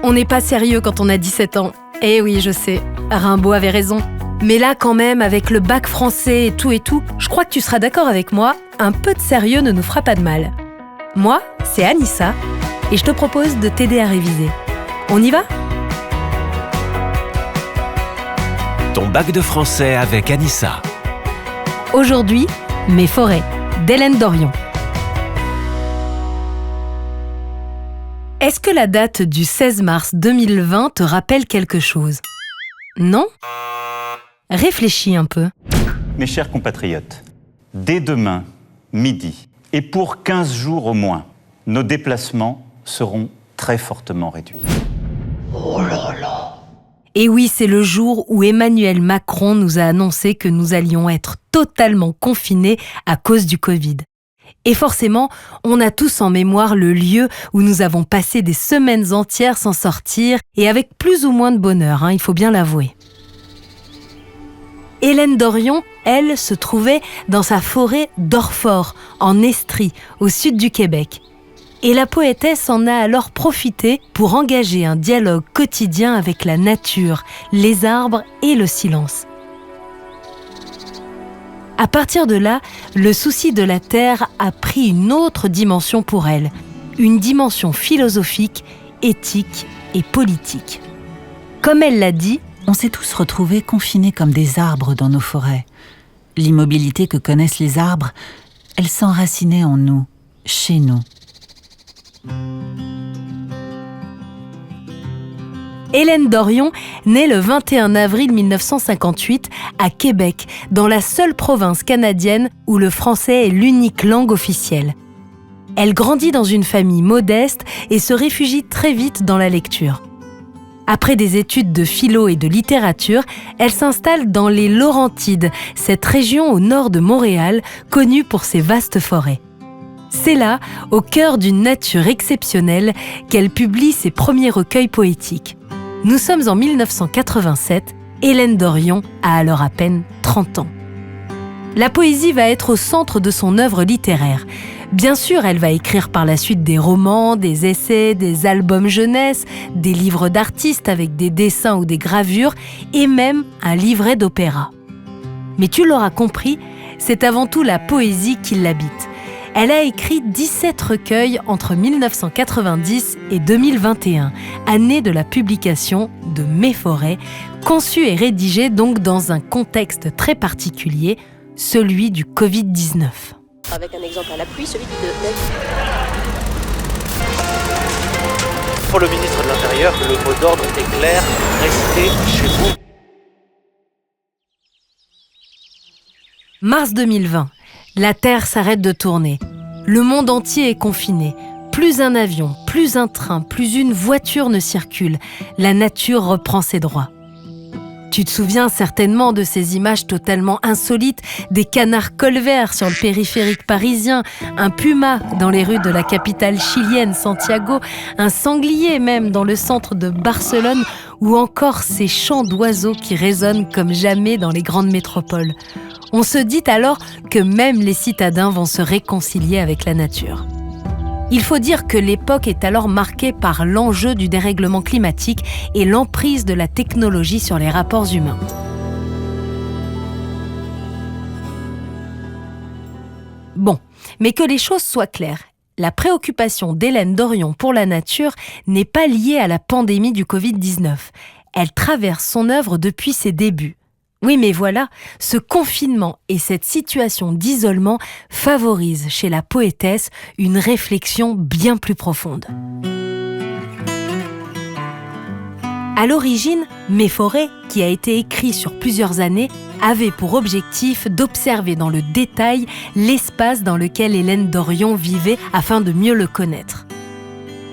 On n'est pas sérieux quand on a 17 ans. Eh oui, je sais, Rimbaud avait raison. Mais là, quand même, avec le bac français et tout, je crois que tu seras d'accord avec moi, un peu de sérieux ne nous fera pas de mal. Moi, c'est Anissa, et je te propose de t'aider à réviser. On y va ? Ton bac de français avec Anissa. Aujourd'hui, Mes forêts, d'Hélène Dorion. Est-ce que la date du 16 mars 2020 te rappelle quelque chose ? Non ? Réfléchis un peu. Mes chers compatriotes, dès demain, midi, et pour 15 jours au moins, nos déplacements seront très fortement réduits. Oh là là ! Et oui, c'est le jour où Emmanuel Macron nous a annoncé que nous allions être totalement confinés à cause du Covid. Et forcément, on a tous en mémoire le lieu où nous avons passé des semaines entières sans sortir et avec plus ou moins de bonheur, il faut bien l'avouer. Hélène Dorion, elle, se trouvait dans sa forêt d'Orfort, en Estrie, au sud du Québec. Et la poétesse en a alors profité pour engager un dialogue quotidien avec la nature, les arbres et le silence. À partir de là, le souci de la terre a pris une autre dimension pour elle, une dimension philosophique, éthique et politique. Comme elle l'a dit, on s'est tous retrouvés confinés comme des arbres dans nos forêts. L'immobilité que connaissent les arbres, elle s'enracinait en nous, chez nous. Hélène Dorion naît le 21 avril 1958 à Québec, dans la seule province canadienne où le français est l'unique langue officielle. Elle grandit dans une famille modeste et se réfugie très vite dans la lecture. Après des études de philo et de littérature, elle s'installe dans les Laurentides, cette région au nord de Montréal, connue pour ses vastes forêts. C'est là, au cœur d'une nature exceptionnelle, qu'elle publie ses premiers recueils poétiques. Nous sommes en 1987, Hélène Dorion a alors à peine 30 ans. La poésie va être au centre de son œuvre littéraire. Bien sûr, elle va écrire par la suite des romans, des essais, des albums jeunesse, des livres d'artistes avec des dessins ou des gravures, et même un livret d'opéra. Mais tu l'auras compris, c'est avant tout la poésie qui l'habite. Elle a écrit 17 recueils entre 1990 et 2021, année de la publication de Mes forêts, conçue et rédigée donc dans un contexte très particulier, celui du Covid-19. Avec un exemple à l'appui, celui de... Pour le ministre de l'Intérieur, le mot d'ordre est clair, restez chez vous. Mars 2020. La Terre s'arrête de tourner. Le monde entier est confiné. Plus un avion, plus un train, plus une voiture ne circule. La nature reprend ses droits. Tu te souviens certainement de ces images totalement insolites, des canards colverts sur le périphérique parisien, un puma dans les rues de la capitale chilienne, Santiago, un sanglier même dans le centre de Barcelone, ou encore ces chants d'oiseaux qui résonnent comme jamais dans les grandes métropoles. On se dit alors que même les citadins vont se réconcilier avec la nature. Il faut dire que l'époque est alors marquée par l'enjeu du dérèglement climatique et l'emprise de la technologie sur les rapports humains. Bon, mais que les choses soient claires, la préoccupation d'Hélène Dorion pour la nature n'est pas liée à la pandémie du Covid-19. Elle traverse son œuvre depuis ses débuts. Oui, mais voilà, ce confinement et cette situation d'isolement favorisent chez la poétesse une réflexion bien plus profonde. À l'origine, Mes forêts, qui a été écrit sur plusieurs années, avait pour objectif d'observer dans le détail l'espace dans lequel Hélène Dorion vivait afin de mieux le connaître.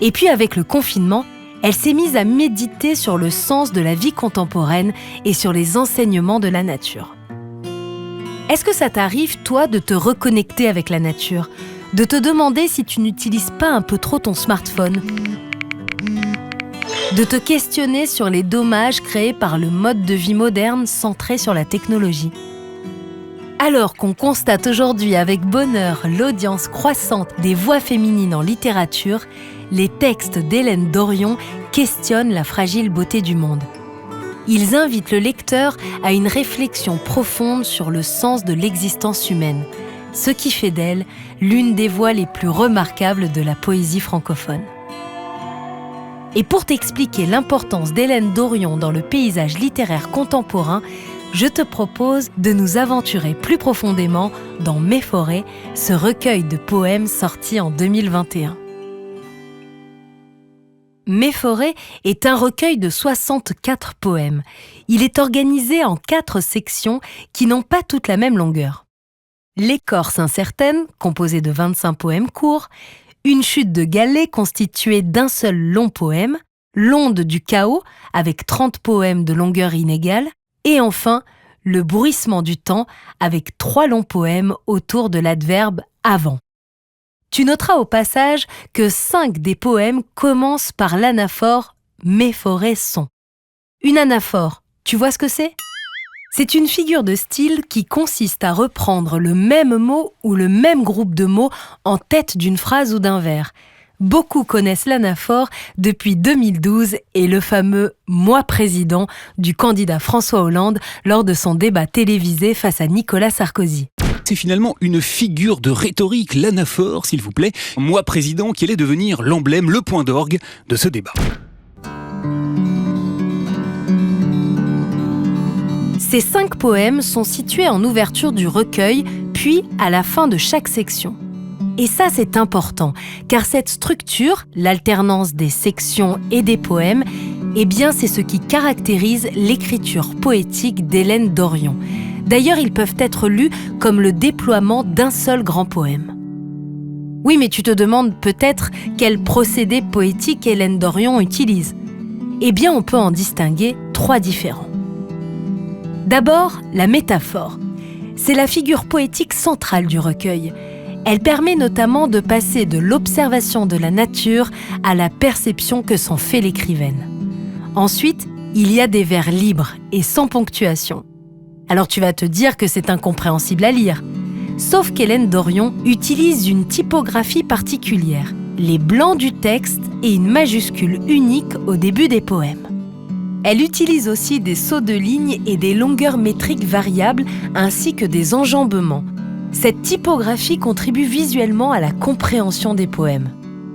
Et puis avec le confinement, elle s'est mise à méditer sur le sens de la vie contemporaine et sur les enseignements de la nature. Est-ce que ça t'arrive, toi, de te reconnecter avec la nature, de te demander si tu n'utilises pas un peu trop ton smartphone, de te questionner sur les dommages créés par le mode de vie moderne centré sur la technologie ? Alors qu'on constate aujourd'hui avec bonheur l'audience croissante des voix féminines en littérature, les textes d'Hélène Dorion questionnent la fragile beauté du monde. Ils invitent le lecteur à une réflexion profonde sur le sens de l'existence humaine, ce qui fait d'elle l'une des voix les plus remarquables de la poésie francophone. Et pour t'expliquer l'importance d'Hélène Dorion dans le paysage littéraire contemporain, je te propose de nous aventurer plus profondément dans Mes forêts, ce recueil de poèmes sorti en 2021. Mes forêts est un recueil de 64 poèmes. Il est organisé en 4 sections qui n'ont pas toutes la même longueur. L'écorce incertaine, composée de 25 poèmes courts, une chute de galets constituée d'un seul long poème, l'onde du chaos avec 30 poèmes de longueur inégale, et enfin le bruissement du temps avec 3 longs poèmes autour de l'adverbe avant. Tu noteras au passage que 5 des poèmes commencent par l'anaphore « Mes forêts sont ». Une anaphore, tu vois ce que c'est ? C'est une figure de style qui consiste à reprendre le même mot ou le même groupe de mots en tête d'une phrase ou d'un vers. Beaucoup connaissent l'anaphore depuis 2012 et le fameux « Moi président » du candidat François Hollande lors de son débat télévisé face à Nicolas Sarkozy. C'est finalement une figure de rhétorique, l'anaphore, s'il vous plaît. Moi président, qui allait devenir l'emblème, le point d'orgue de ce débat. Ces 5 poèmes sont situés en ouverture du recueil, puis à la fin de chaque section. Et ça, c'est important, car cette structure, l'alternance des sections et des poèmes, eh bien, c'est ce qui caractérise l'écriture poétique d'Hélène Dorion. D'ailleurs, ils peuvent être lus comme le déploiement d'un seul grand poème. Oui, mais tu te demandes peut-être quel procédé poétique Hélène Dorion utilise. Eh bien, on peut en distinguer 3 différents. D'abord, la métaphore. C'est la figure poétique centrale du recueil. Elle permet notamment de passer de l'observation de la nature à la perception que s'en fait l'écrivaine. Ensuite, il y a des vers libres et sans ponctuation. Alors tu vas te dire que c'est incompréhensible à lire. Sauf qu'Hélène Dorion utilise une typographie particulière, les blancs du texte et une majuscule unique au début des poèmes. Elle utilise aussi des sauts de lignes et des longueurs métriques variables ainsi que des enjambements. Cette typographie contribue visuellement à la compréhension des poèmes.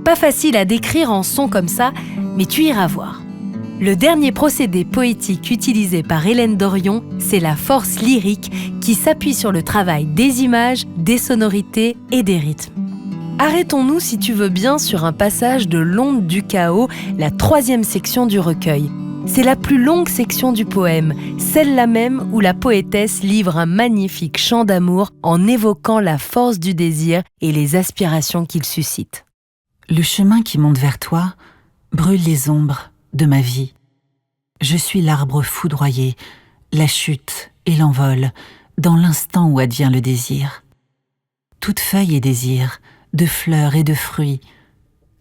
Pas facile à décrire en son comme ça, mais tu iras voir. Le dernier procédé poétique utilisé par Hélène Dorion, c'est la force lyrique qui s'appuie sur le travail des images, des sonorités et des rythmes. Arrêtons-nous, si tu veux bien, sur un passage de l'onde du chaos, la 3e section du recueil. C'est la plus longue section du poème, celle-là même où la poétesse livre un magnifique chant d'amour en évoquant la force du désir et les aspirations qu'il suscite. Le chemin qui monte vers toi brûle les ombres de ma vie. Je suis l'arbre foudroyé, la chute et l'envol, dans l'instant où advient le désir. Toute feuille est désir, de fleurs et de fruits.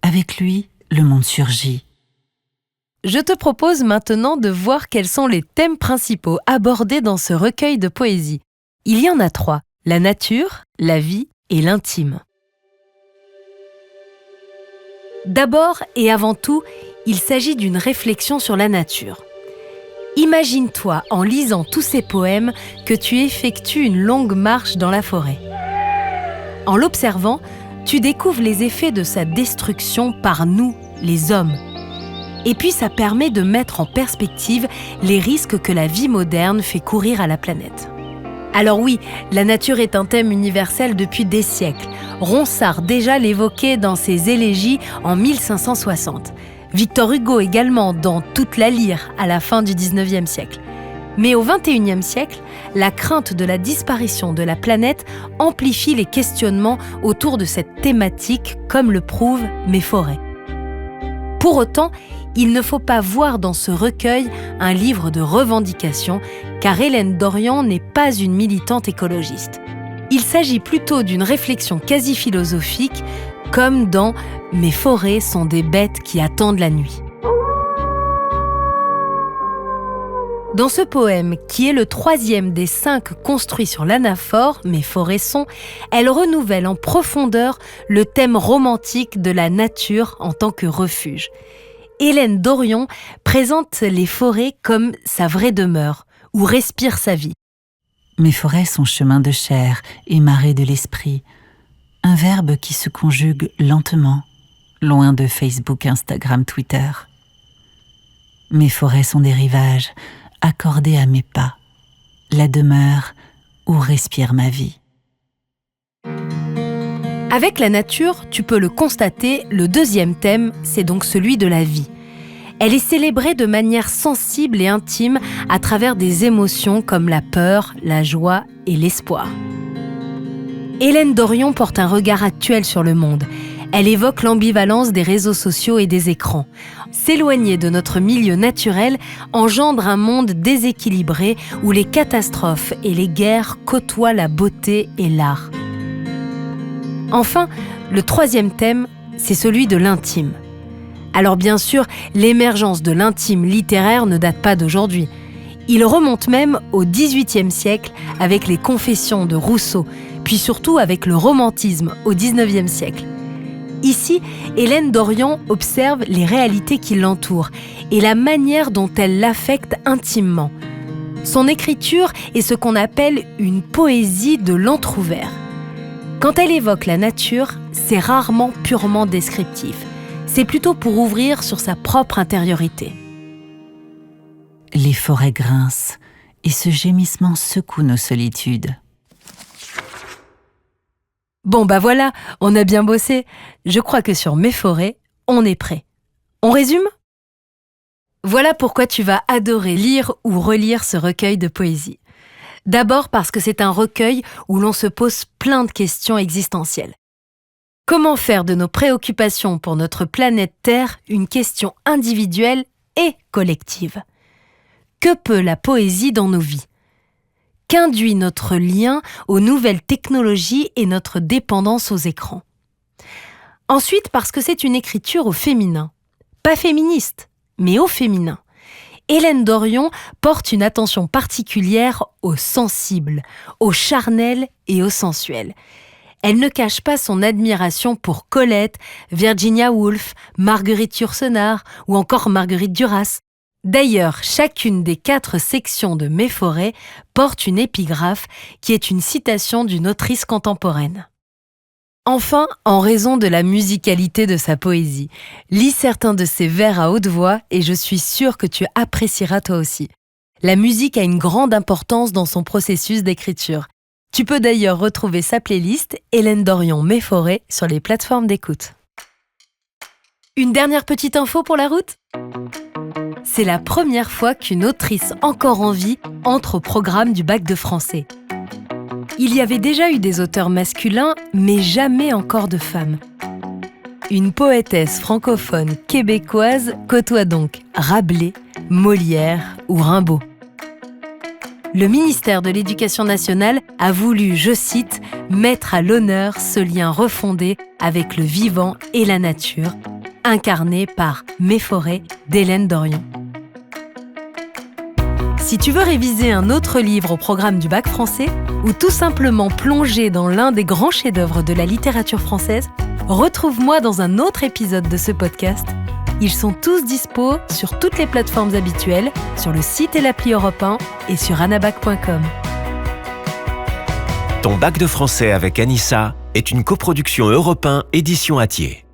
Avec lui, le monde surgit. Je te propose maintenant de voir quels sont les thèmes principaux abordés dans ce recueil de poésie. Il y en a 3, la nature, la vie et l'intime. D'abord et avant tout, il s'agit d'une réflexion sur la nature. Imagine-toi, en lisant tous ces poèmes, que tu effectues une longue marche dans la forêt. En l'observant, tu découvres les effets de sa destruction par nous, les hommes. Et puis ça permet de mettre en perspective les risques que la vie moderne fait courir à la planète. Alors oui, la nature est un thème universel depuis des siècles. Ronsard déjà l'évoquait dans ses élégies en 1560. Victor Hugo également dans Toute la lyre à la fin du XIXe siècle. Mais au XXIe siècle, la crainte de la disparition de la planète amplifie les questionnements autour de cette thématique, comme le prouvent Mes forêts. Pour autant, il ne faut pas voir dans ce recueil un livre de revendications, car Hélène Dorion n'est pas une militante écologiste. Il s'agit plutôt d'une réflexion quasi philosophique, comme dans « Mes forêts sont des bêtes qui attendent la nuit ». Dans ce poème, qui est le 3e des 5 construits sur l'anaphore, Mes forêts sont, elle renouvelle en profondeur le thème romantique de la nature en tant que refuge. Hélène Dorion présente les forêts comme sa vraie demeure, où respire sa vie. Mes forêts sont chemin de chair et marée de l'esprit, un verbe qui se conjugue lentement, loin de Facebook, Instagram, Twitter. Mes forêts sont des rivages accordés à mes pas, la demeure où respire ma vie. Avec la nature, tu peux le constater, le 2e thème, c'est donc celui de la vie. Elle est célébrée de manière sensible et intime à travers des émotions comme la peur, la joie et l'espoir. Hélène Dorion porte un regard actuel sur le monde. Elle évoque l'ambivalence des réseaux sociaux et des écrans. S'éloigner de notre milieu naturel engendre un monde déséquilibré où les catastrophes et les guerres côtoient la beauté et l'art. Enfin, le 3e thème, c'est celui de l'intime. Alors bien sûr, l'émergence de l'intime littéraire ne date pas d'aujourd'hui. Il remonte même au XVIIIe siècle avec les Confessions de Rousseau, puis surtout avec le romantisme au XIXe siècle. Ici, Hélène Dorion observe les réalités qui l'entourent et la manière dont elle l'affecte intimement. Son écriture est ce qu'on appelle une poésie de l'entrouvert. Quand elle évoque la nature, c'est rarement purement descriptif. C'est plutôt pour ouvrir sur sa propre intériorité. Les forêts grincent et ce gémissement secoue nos solitudes. Bon bah voilà, on a bien bossé. Je crois que sur Mes forêts, on est prêt. On résume ? Voilà pourquoi tu vas adorer lire ou relire ce recueil de poésie. D'abord parce que c'est un recueil où l'on se pose plein de questions existentielles. Comment faire de nos préoccupations pour notre planète Terre une question individuelle et collective ? Que peut la poésie dans nos vies ? Qu'induit notre lien aux nouvelles technologies et notre dépendance aux écrans ? Ensuite, parce que c'est une écriture au féminin. Pas féministe, mais au féminin. Hélène Dorion porte une attention particulière au sensible, au charnel et au sensuel. Elle ne cache pas son admiration pour Colette, Virginia Woolf, Marguerite Yourcenar ou encore Marguerite Duras. D'ailleurs, chacune des 4 sections de Mes forêts porte une épigraphe qui est une citation d'une autrice contemporaine. Enfin, en raison de la musicalité de sa poésie, lis certains de ses vers à haute voix et je suis sûre que tu apprécieras toi aussi. La musique a une grande importance dans son processus d'écriture. Tu peux d'ailleurs retrouver sa playlist Hélène Dorion Mes forêts sur les plateformes d'écoute. Une dernière petite info pour la route ? C'est la première fois qu'une autrice encore en vie entre au programme du bac de français. Il y avait déjà eu des auteurs masculins, mais jamais encore de femmes. Une poétesse francophone québécoise côtoie donc Rabelais, Molière ou Rimbaud. Le ministère de l'Éducation nationale a voulu, je cite, « mettre à l'honneur ce lien refondé avec le vivant et la nature », incarné par Mes forêts d'Hélène Dorion. Si tu veux réviser un autre livre au programme du bac français ou tout simplement plonger dans l'un des grands chefs-d'œuvre de la littérature française, retrouve-moi dans un autre épisode de ce podcast. Ils sont tous dispo sur toutes les plateformes habituelles, sur le site et l'appli Europe 1 et sur anabac.com. Ton bac de français avec Anissa est une coproduction Europe 1 édition Hatier.